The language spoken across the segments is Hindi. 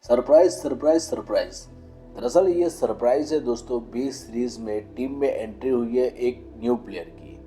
Surprise surprise surprise. दरअसल ये सरप्राइज है दोस्तों, बी सीरीज में टीम में एंट्री हुई है एक न्यू प्लेयर की।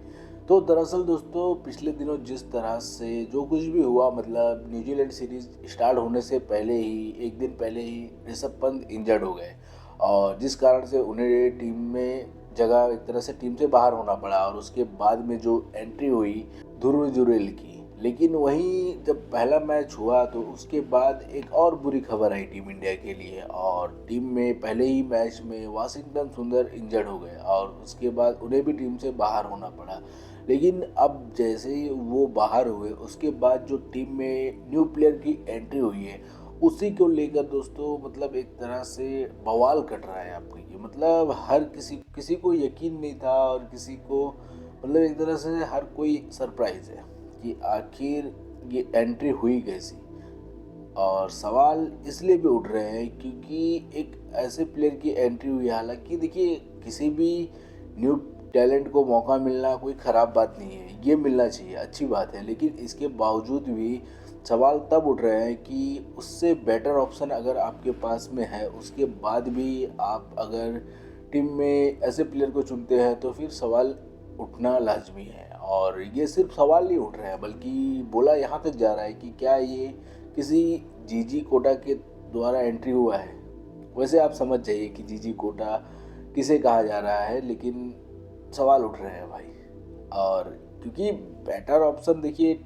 तो दरअसल दोस्तों पिछले दिनों जिस तरह से जो कुछ भी हुआ, मतलब न्यूजीलैंड सीरीज स्टार्ट होने से पहले ही, एक दिन पहले ही ऋषभ पंत इंजर्ड हो गए और जिस कारण से उन्हें टीम में जगह, एक तरह से टीम से बाहर होना पड़ा। और उसके बाद में जो एंट्री हुई ध्रुव जुरेल की, लेकिन वहीं जब पहला मैच हुआ तो उसके बाद एक और बुरी खबर आई टीम इंडिया के लिए। और टीम में पहले ही मैच में वाशिंगटन सुंदर इंजर्ड हो गए और उसके बाद उन्हें भी टीम से बाहर होना पड़ा। लेकिन अब जैसे ही वो बाहर हुए उसके बाद जो टीम में न्यू प्लेयर की एंट्री हुई है, उसी को लेकर दोस्तों मतलब एक तरह से बवाल कट रहा है आपके ये। मतलब हर किसी किसी को यकीन नहीं था और किसी को मतलब एक तरह से हर कोई सरप्राइज है कि आखिर ये एंट्री हुई कैसी। और सवाल इसलिए भी उठ रहे हैं क्योंकि एक ऐसे प्लेयर की एंट्री हुई है। हालांकि देखिए, किसी भी न्यू टैलेंट को मौका मिलना कोई ख़राब बात नहीं है, ये मिलना चाहिए, अच्छी बात है। लेकिन इसके बावजूद भी सवाल तब उठ रहे हैं कि उससे बेटर ऑप्शन अगर आपके पास में है, उसके बाद भी आप अगर टीम में ऐसे प्लेयर को चुनते हैं तो फिर सवाल उठना लाजमी है। और ये सिर्फ सवाल नहीं उठ रहे हैं बल्कि बोला यहाँ तक जा रहा है कि क्या ये किसी जीजी कोटा के द्वारा एंट्री हुआ है। वैसे आप समझ जाइए कि जीजी कोटा किसे कहा जा रहा है, लेकिन सवाल उठ रहे हैं भाई। और क्योंकि बेटर ऑप्शन देखिए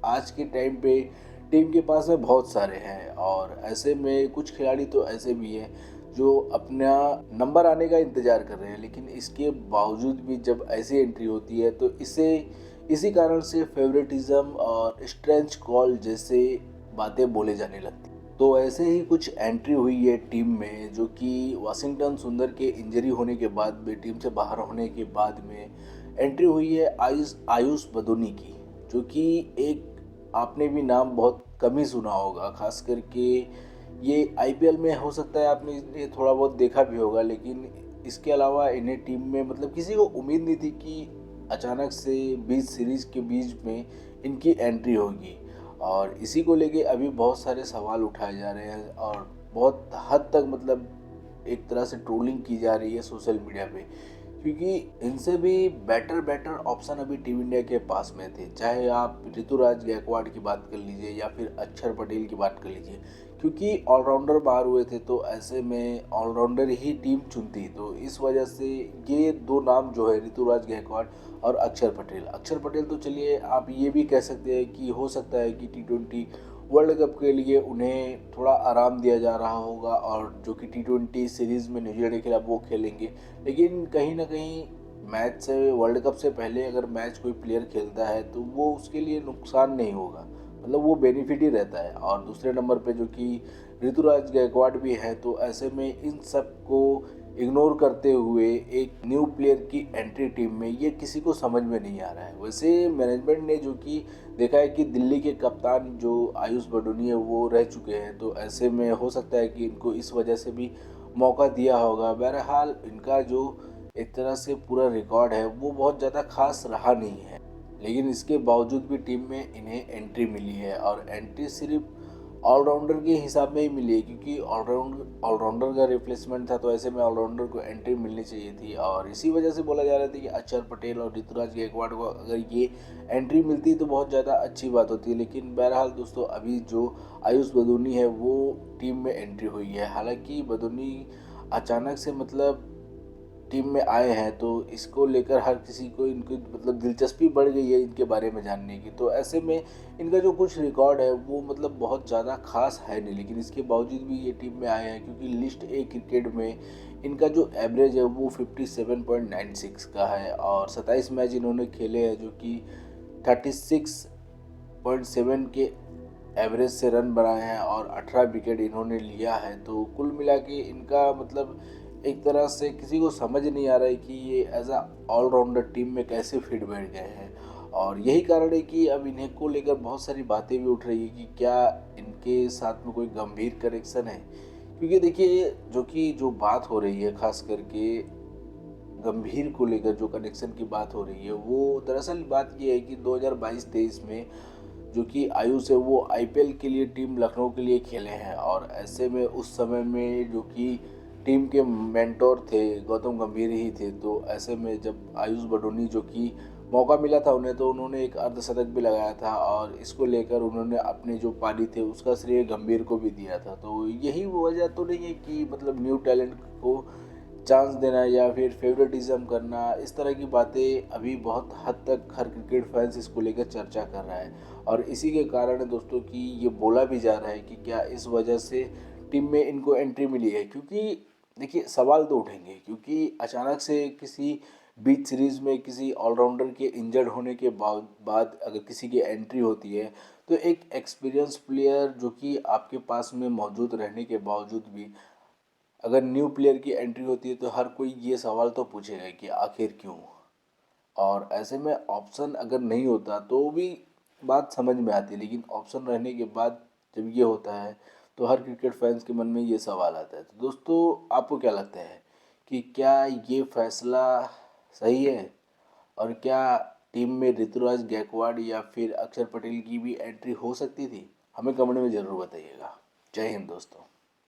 आज के टाइम पे टीम के पास में बहुत सारे हैं और ऐसे में कुछ खिलाड़ी तो ऐसे भी हैं जो अपना नंबर आने का इंतज़ार कर रहे हैं। लेकिन इसके बावजूद भी जब ऐसी एंट्री होती है तो इसे इसी कारण से फेवरेटिज्म और स्ट्रेंच कॉल जैसे बातें बोले जाने लगती। तो ऐसे ही कुछ एंट्री हुई है टीम में, जो कि वाशिंगटन सुंदर के इंजरी होने के बाद में, टीम से बाहर होने के बाद में एंट्री हुई है आयुष बदोनी की, जो कि एक आपने भी नाम बहुत कम ही सुना होगा। खास करके ये आईपीएल में हो सकता है आपने ये थोड़ा बहुत देखा भी होगा, लेकिन इसके अलावा इन्हें टीम में मतलब किसी को उम्मीद नहीं थी कि अचानक से बीच सीरीज के बीच में इनकी एंट्री होगी। और इसी को लेके अभी बहुत सारे सवाल उठाए जा रहे हैं और बहुत हद तक मतलब एक तरह से ट्रोलिंग की जा रही है सोशल मीडिया पे, क्योंकि इनसे भी बेटर बेटर ऑप्शन अभी टीम इंडिया के पास में थे। चाहे आप ऋतुराज गायकवाड़ की बात कर लीजिए या फिर अक्षर पटेल की बात कर लीजिए, क्योंकि ऑलराउंडर बाहर हुए थे तो ऐसे में ऑलराउंडर ही टीम चुनती। तो इस वजह से ये दो नाम जो है, ऋतुराज गायकवाड़ और अक्षर पटेल तो चलिए आप ये भी कह सकते हैं कि हो सकता है कि T20 वर्ल्ड कप के लिए उन्हें थोड़ा आराम दिया जा रहा होगा और जो कि T20 सीरीज़ में न्यूजीलैंड के खिलाफ वो खेलेंगे। लेकिन कहीं ना कहीं मैच से, वर्ल्ड कप से पहले अगर मैच कोई प्लेयर खेलता है तो वो उसके लिए नुकसान नहीं होगा, मतलब वो बेनिफिट ही रहता है। और दूसरे नंबर पे जो कि ऋतुराज गायकवाड़ भी है, तो ऐसे में इन सब को इग्नोर करते हुए एक न्यू प्लेयर की एंट्री टीम में, ये किसी को समझ में नहीं आ रहा है। वैसे मैनेजमेंट ने जो कि देखा है कि दिल्ली के कप्तान जो आयुष बडोनी है वो रह चुके हैं, तो ऐसे में हो सकता है कि इनको इस वजह से भी मौका दिया होगा। बहरहाल इनका जो एक तरह से पूरा रिकॉर्ड है वो बहुत ज़्यादा खास रहा नहीं है, लेकिन इसके बावजूद भी टीम में इन्हें एंट्री मिली है। और एंट्री सिर्फ ऑलराउंडर के हिसाब में ही मिली है, क्योंकि ऑलराउंडर का रिप्लेसमेंट था, तो ऐसे में ऑलराउंडर को एंट्री मिलनी चाहिए थी। और इसी वजह से बोला जा रहा था कि अक्षर पटेल और ऋतुराज गायकवाड़ को अगर ये एंट्री मिलती तो बहुत ज़्यादा अच्छी बात होती है। लेकिन बहरहाल दोस्तों अभी जो आयुष बदोनी है वो टीम में एंट्री हुई है। हालांकि बदोनी अचानक से मतलब टीम में आए हैं, तो इसको लेकर हर किसी को इनको मतलब दिलचस्पी बढ़ गई है इनके बारे में जानने की। तो ऐसे में इनका जो कुछ रिकॉर्ड है वो मतलब बहुत ज़्यादा खास है नहीं, लेकिन इसके बावजूद भी ये टीम में आए हैं क्योंकि लिस्ट ए क्रिकेट में इनका जो एवरेज है वो 57.96 का है और 27 मैच इन्होंने खेले हैं, जो कि 36.7 के एवरेज से रन बनाए हैं और 18 विकेट इन्होंने लिया है। तो कुल मिला के इनका मतलब एक तरह से किसी को समझ नहीं आ रहा है कि ये एज अ ऑलराउंडर टीम में कैसे फिट बैठ गए हैं। और यही कारण है कि अब इन्हें को लेकर बहुत सारी बातें भी उठ रही है कि क्या इनके साथ में कोई गंभीर कनेक्शन है। क्योंकि देखिए जो बात हो रही है, खास करके गंभीर को लेकर जो कनेक्शन की बात हो रही है, वो दरअसल बात ये है कि 2022-23 में जो कि आयुष है वो आईपीएल के लिए टीम लखनऊ के लिए खेले हैं, और ऐसे में उस समय में जो कि टीम के मेंटोर थे गौतम गंभीर ही थे। तो ऐसे में जब आयुष बडोनी जो कि मौका मिला था उन्हें, तो उन्होंने एक अर्धशतक भी लगाया था, और इसको लेकर उन्होंने अपने जो पारी थे उसका श्रेय गंभीर को भी दिया था। तो यही वजह तो नहीं है कि मतलब न्यू टैलेंट को चांस देना या फिर फेवरेटिज्म करना, इस तरह की बातें अभी बहुत हद तक हर क्रिकेट फैंस इसको लेकर चर्चा कर रहा है। और इसी के कारण है दोस्तों कि ये बोला भी जा रहा है कि क्या इस वजह से टीम में इनको एंट्री मिली है, क्योंकि देखिए सवाल तो उठेंगे, क्योंकि अचानक से किसी बीच सीरीज में किसी ऑलराउंडर के इंजर्ड होने के बाद अगर किसी की एंट्री होती है, तो एक एक्सपीरियंस प्लेयर जो कि आपके पास में मौजूद रहने के बावजूद भी अगर न्यू प्लेयर की एंट्री होती है, तो हर कोई ये सवाल तो पूछेगा कि आखिर क्यों। और ऐसे में ऑप्शन अगर नहीं होता तो भी बात समझ में आती है, लेकिन ऑप्शन रहने के बाद जब ये होता है तो हर क्रिकेट फैंस के मन में ये सवाल आता है। तो दोस्तों आपको क्या लगता है कि क्या ये फैसला सही है, और क्या टीम में ऋतुराज गायकवाड़ या फिर अक्षर पटेल की भी एंट्री हो सकती थी? हमें कमेंट में ज़रूर बताइएगा। जय हिंद दोस्तों।